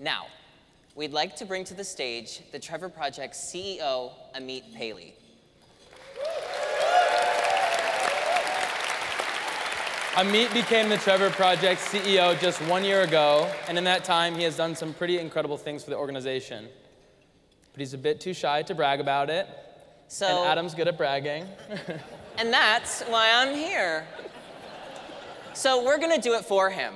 Now, we'd like to bring to the stage the Trevor Project CEO, Amit Paley. Amit became the Trevor Project CEO just 1 year ago, and in that time, he has done some pretty incredible things for the organization. But he's a bit too shy to brag about it, and Adam's good at bragging. And that's why I'm here. So we're gonna do it for him.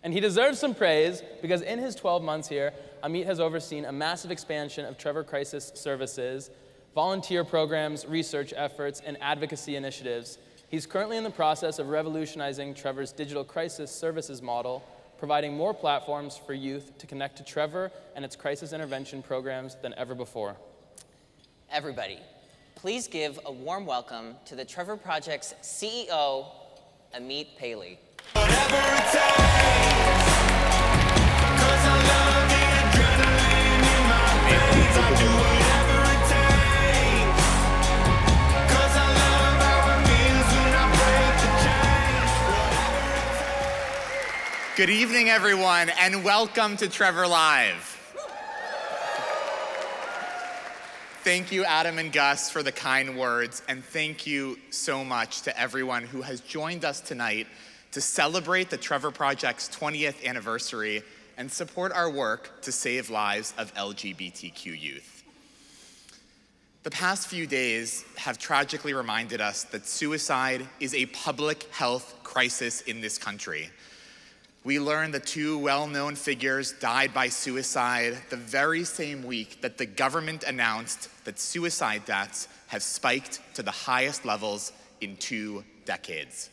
And he deserves some praise, because in his 12 months here, Amit has overseen a massive expansion of Trevor Crisis services, volunteer programs, research efforts, and advocacy initiatives. He's currently in the process of revolutionizing Trevor's digital crisis services model, providing more platforms for youth to connect to Trevor and its crisis intervention programs than ever before. Everybody, please give a warm welcome to the Trevor Project's CEO, Amit Paley. Whatever it takes, 'cause I love the adrenaline in my veins. I do whatever it takes, 'cause I love how it feels when I break the chains. Whatever it takes. Good evening, everyone, and welcome to TrevorLIVE. Thank you, Adam and Gus, for the kind words, and thank you so much to everyone who has joined us tonight to celebrate the Trevor Project's 20th anniversary and support our work to save lives of LGBTQ youth. The past few days have tragically reminded us that suicide is a public health crisis in this country. We learned that two well-known figures died by suicide the very same week that the government announced that suicide deaths have spiked to the highest levels in 2 decades.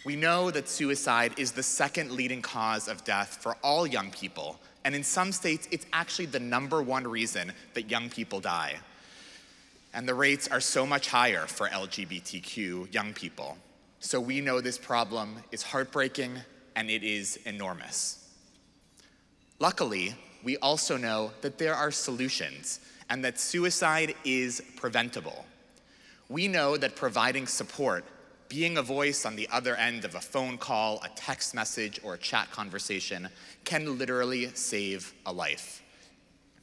We know that suicide is the second leading cause of death for all young people, and in some states, it's actually the #1 reason that young people die. And the rates are so much higher for LGBTQ young people. So we know this problem is heartbreaking and it is enormous. Luckily, we also know that there are solutions and that suicide is preventable. We know that providing support, being a voice on the other end of a phone call, a text message, or a chat conversation can literally save a life.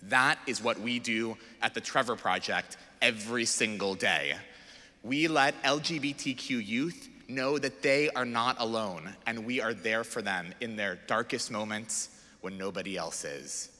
That is what we do at the Trevor Project every single day. We let LGBTQ youth know that they are not alone, and we are there for them in their darkest moments when nobody else is.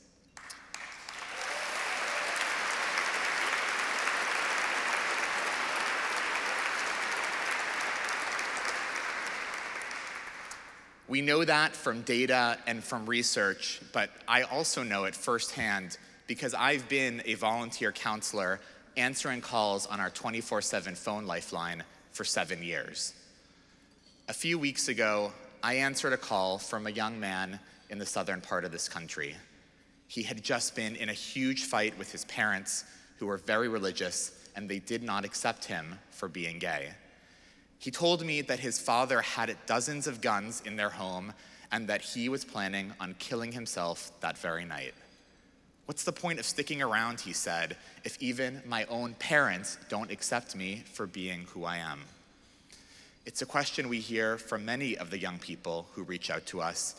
We know that from data and from research, but I also know it firsthand because I've been a volunteer counselor answering calls on our 24/7 phone lifeline for 7 years. A few weeks ago, I answered a call from a young man in the southern part of this country. He had just been in a huge fight with his parents, who were very religious, and they did not accept him for being gay. He told me that his father had dozens of guns in their home and that he was planning on killing himself that very night. What's the point of sticking around, he said, if even my own parents don't accept me for being who I am? It's a question we hear from many of the young people who reach out to us,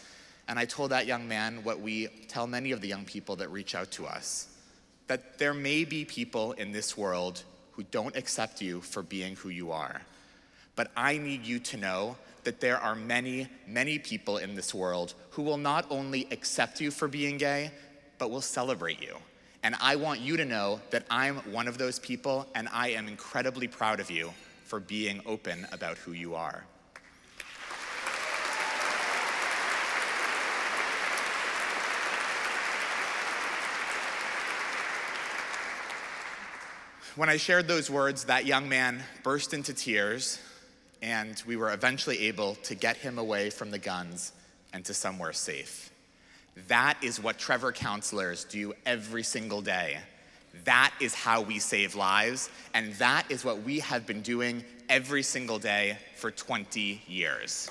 and I told that young man what we tell many of the young people that reach out to us, that there may be people in this world who don't accept you for being who you are. But I need you to know that there are many, many people in this world who will not only accept you for being gay, but will celebrate you. And I want you to know that I'm one of those people, and I am incredibly proud of you for being open about who you are. When I shared those words, that young man burst into tears, and we were eventually able to get him away from the guns and to somewhere safe. That is what Trevor counselors do every single day. That is how we save lives, and that is what we have been doing every single day for 20 years.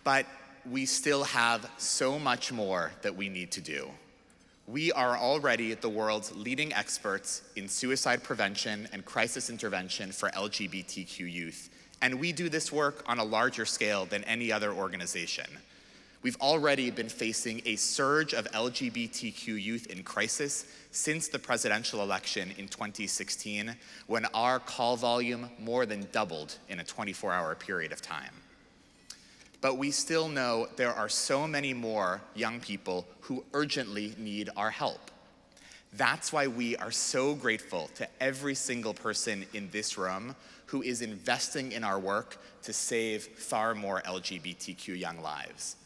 But we still have so much more that we need to do. We are already the world's leading experts in suicide prevention and crisis intervention for LGBTQ youth, and we do this work on a larger scale than any other organization. We've already been facing a surge of LGBTQ youth in crisis since the presidential election in 2016, when our call volume more than doubled in a 24-hour period of time. But we still know there are so many more young people who urgently need our help. That's why we are so grateful to every single person in this room who is investing in our work to save far more LGBTQ young lives.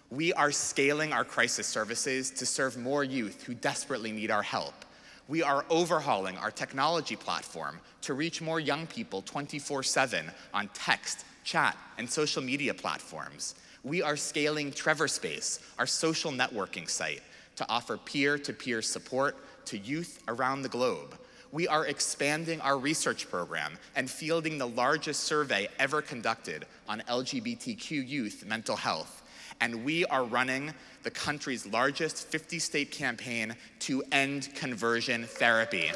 We are scaling our crisis services to serve more youth who desperately need our help. We are overhauling our technology platform to reach more young people 24/7 on text, chat, and social media platforms. We are scaling Trevor Space, our social networking site, to offer peer-to-peer support to youth around the globe. We are expanding our research program and fielding the largest survey ever conducted on LGBTQ youth mental health. And we are running the country's largest 50-state campaign to end conversion therapy.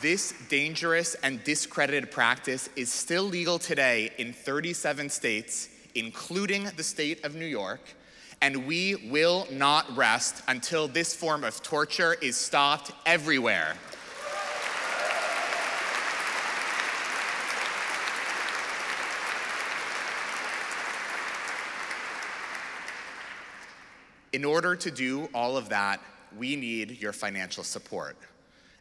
This dangerous and discredited practice is still legal today in 37 states, including the state of New York, and we will not rest until this form of torture is stopped everywhere. In order to do all of that, we need your financial support.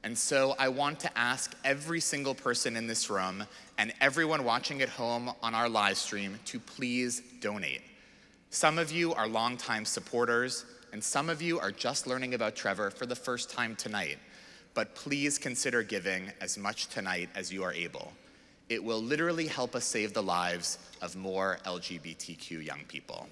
And so I want to ask every single person in this room and everyone watching at home on our live stream to please donate. Some of you are longtime supporters, and some of you are just learning about Trevor for the first time tonight. But please consider giving as much tonight as you are able. It will literally help us save the lives of more LGBTQ young people.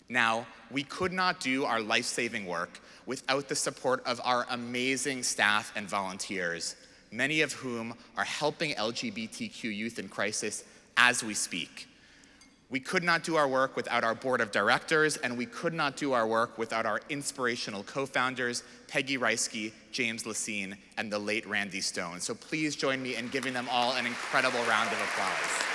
Now, we could not do our life-saving work without the support of our amazing staff and volunteers, many of whom are helping LGBTQ youth in crisis as we speak. We could not do our work without our board of directors, and we could not do our work without our inspirational co-founders, Peggy Reisky, James Lacine, and the late Randy Stone. So please join me in giving them all an incredible round of applause.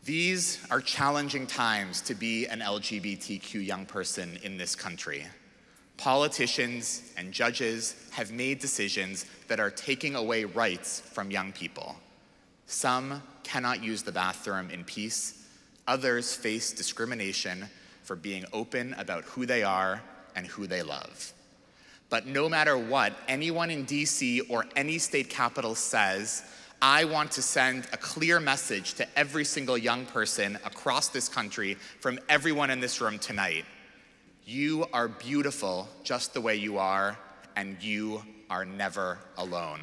These are challenging times to be an LGBTQ young person in this country. Politicians and judges have made decisions that are taking away rights from young people. Some cannot use the bathroom in peace. Others face discrimination for being open about who they are and who they love. But no matter what anyone in DC or any state capital says, I want to send a clear message to every single young person across this country from everyone in this room tonight. You are beautiful just the way you are, and you are never alone.